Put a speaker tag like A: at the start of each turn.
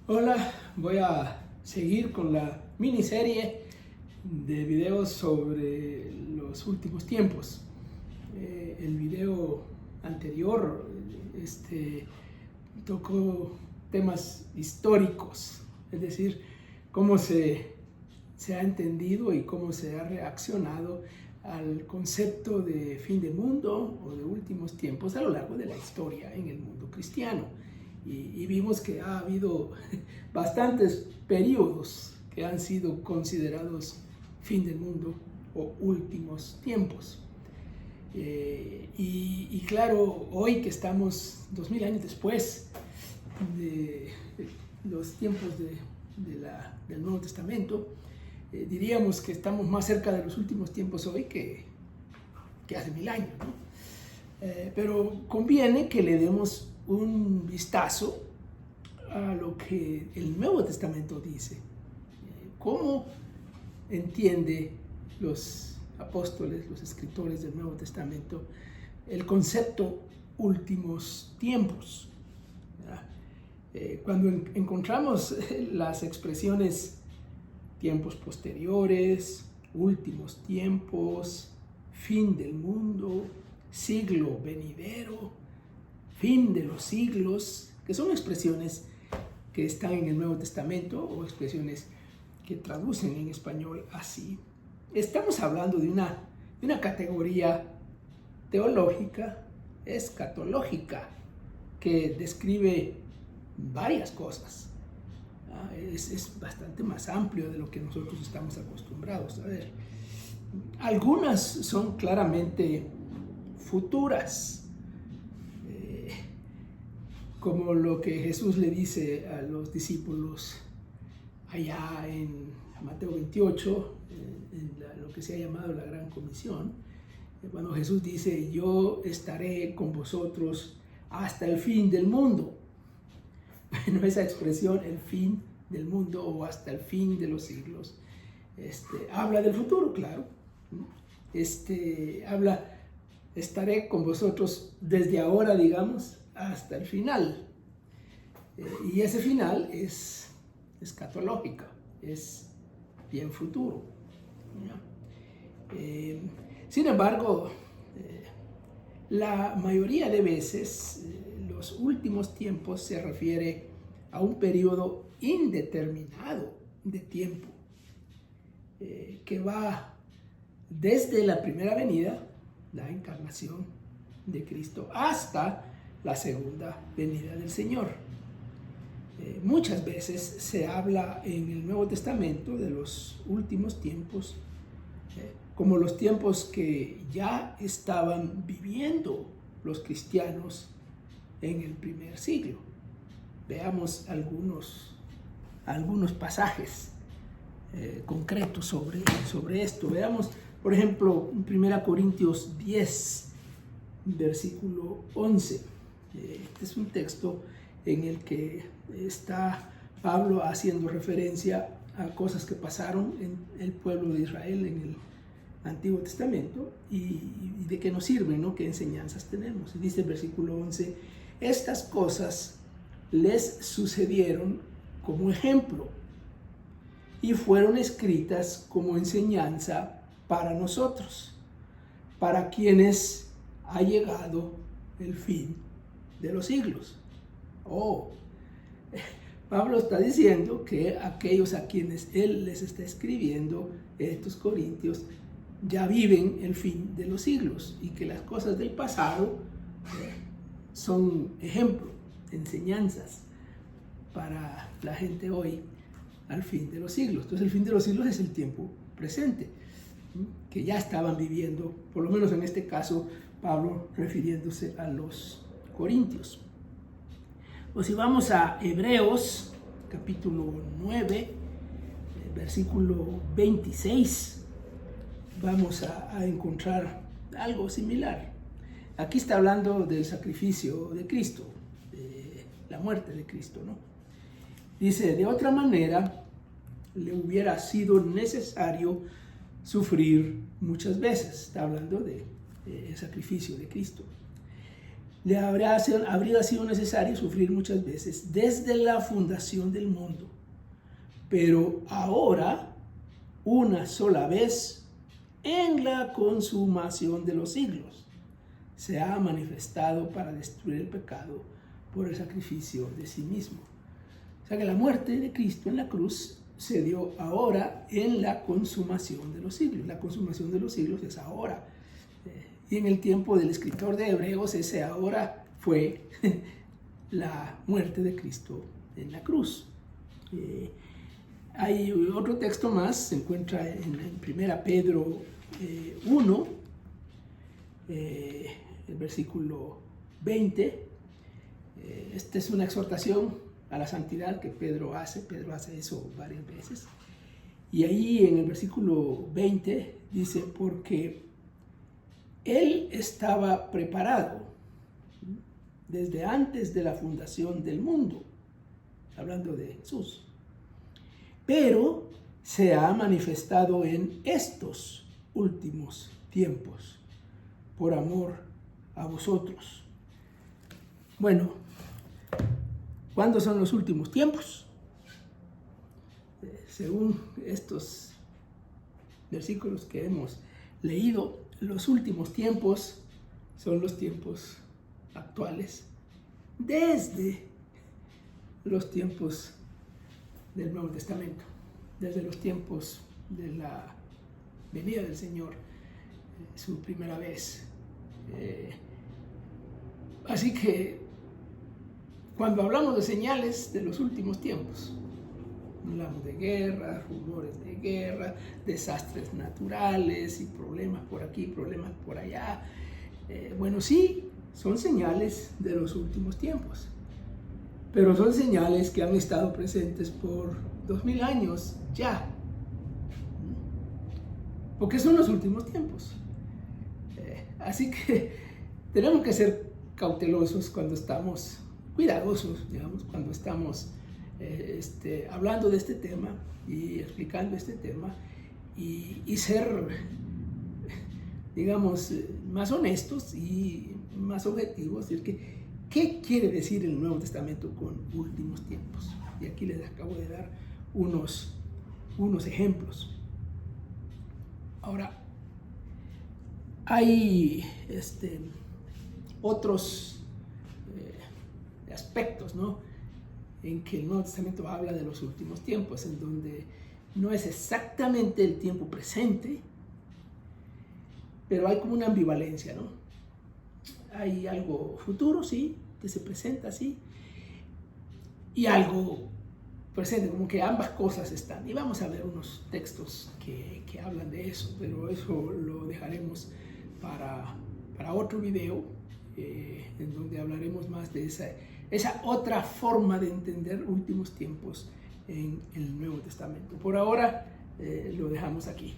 A: Hola, voy a seguir con la miniserie de videos sobre los últimos tiempos. El video anterior tocó temas históricos, es decir, cómo se ha entendido y cómo se ha reaccionado al concepto de fin de mundo o de últimos tiempos a lo largo de la historia en el mundo cristiano. Y vimos que ha habido bastantes periodos que han sido considerados fin del mundo o últimos tiempos. Y claro, hoy que estamos 2000 años después de los tiempos del Nuevo Testamento, diríamos que estamos más cerca de los últimos tiempos hoy que hace 1000 años, ¿no? Pero conviene que le demos un vistazo a lo que el Nuevo Testamento dice. ¿Cómo entiende los apóstoles, los escritores del Nuevo Testamento, el concepto últimos tiempos? Cuando encontramos las expresiones tiempos posteriores, últimos tiempos, fin del mundo, siglo venidero, fin de los siglos, que son expresiones que están en el Nuevo Testamento o expresiones que traducen en español así. Estamos hablando de una categoría teológica, escatológica, que describe varias cosas. Es bastante más amplio de lo que nosotros estamos acostumbrados a ver. Algunas son claramente futuras, como lo que Jesús le dice a los discípulos allá en Mateo 28, lo que se ha llamado la Gran Comisión, cuando Jesús dice: yo estaré con vosotros hasta el fin del mundo. Bueno, esa expresión, el fin del mundo o hasta el fin de los siglos, habla del futuro, claro. Estaré con vosotros desde ahora, digamos, hasta el final. Y ese final es escatológico, es bien futuro. Sin embargo, la mayoría de veces los últimos tiempos se refiere a un periodo indeterminado de tiempo que va desde la primera venida, la encarnación de Cristo, hasta la segunda venida del Señor. Muchas veces se habla en el Nuevo Testamento de los últimos tiempos como los tiempos que ya estaban viviendo los cristianos en el primer siglo. Veamos algunos pasajes concretos sobre esto. Veamos, por ejemplo, en 1 Corintios 10, versículo 11. Este es un texto en el que está Pablo haciendo referencia a cosas que pasaron en el pueblo de Israel en el Antiguo Testamento y de qué nos sirven, ¿no? ¿Qué enseñanzas tenemos? Dice el versículo 11: estas cosas les sucedieron como ejemplo y fueron escritas como enseñanza para nosotros, para quienes ha llegado el fin de los siglos. Pablo está diciendo que aquellos a quienes él les está escribiendo, estos corintios, ya viven el fin de los siglos y que las cosas del pasado son ejemplo, enseñanzas para la gente hoy al fin de los siglos. Entonces el fin de los siglos es el tiempo presente, que ya estaban viviendo, por lo menos en este caso, Pablo refiriéndose a los corintios. Pues si vamos a Hebreos, capítulo 9, versículo 26, vamos a encontrar algo similar. Aquí está hablando del sacrificio de Cristo, de la muerte de Cristo, ¿no? Dice: de otra manera, le hubiera sido necesario sufrir muchas veces. Está hablando del sacrificio de Cristo. le habría sido necesario sufrir muchas veces desde la fundación del mundo. Pero ahora, una sola vez, en la consumación de los siglos, se ha manifestado para destruir el pecado por el sacrificio de sí mismo. O sea que la muerte de Cristo en la cruz se dio ahora en la consumación de los siglos. La consumación de los siglos es ahora. Y en el tiempo del escritor de Hebreos, ese ahora fue la muerte de Cristo en la cruz. Hay otro texto más, se encuentra en 1 Pedro 1, el versículo 20. Esta es una exhortación a la santidad que Pedro hace eso varias veces. Y ahí en el versículo 20 dice, porque Él estaba preparado desde antes de la fundación del mundo, hablando de Jesús, pero se ha manifestado en estos últimos tiempos, por amor a vosotros. Bueno, ¿cuándo son los últimos tiempos? Según estos versículos que hemos leído, los últimos tiempos son los tiempos actuales, desde los tiempos del Nuevo Testamento, desde los tiempos de la venida del Señor, su primera vez. Así que cuando hablamos de señales de los últimos tiempos, hablamos de guerra, rumores de guerra, desastres naturales y problemas por aquí, problemas por allá. Bueno, sí, son señales de los últimos tiempos, pero son señales que han estado presentes por 2000 años ya, porque son los últimos tiempos. Así que tenemos que ser cautelosos cuando estamos, cuidadosos, digamos, cuando estamos hablando de este tema y explicando este tema y ser, digamos, más honestos y más objetivos, decir que ¿qué quiere decir el Nuevo Testamento con últimos tiempos? Y aquí les acabo de dar unos ejemplos. Ahora, hay otros aspectos, ¿no?, en que el Nuevo Testamento habla de los últimos tiempos, en donde no es exactamente el tiempo presente, pero hay como una ambivalencia, ¿no? Hay algo futuro, sí, que se presenta así, y algo presente, como que ambas cosas están. Y vamos a ver unos textos que hablan de eso, pero eso lo dejaremos para otro video, en donde hablaremos más de esa otra forma de entender últimos tiempos en el Nuevo Testamento. Por ahora lo dejamos aquí.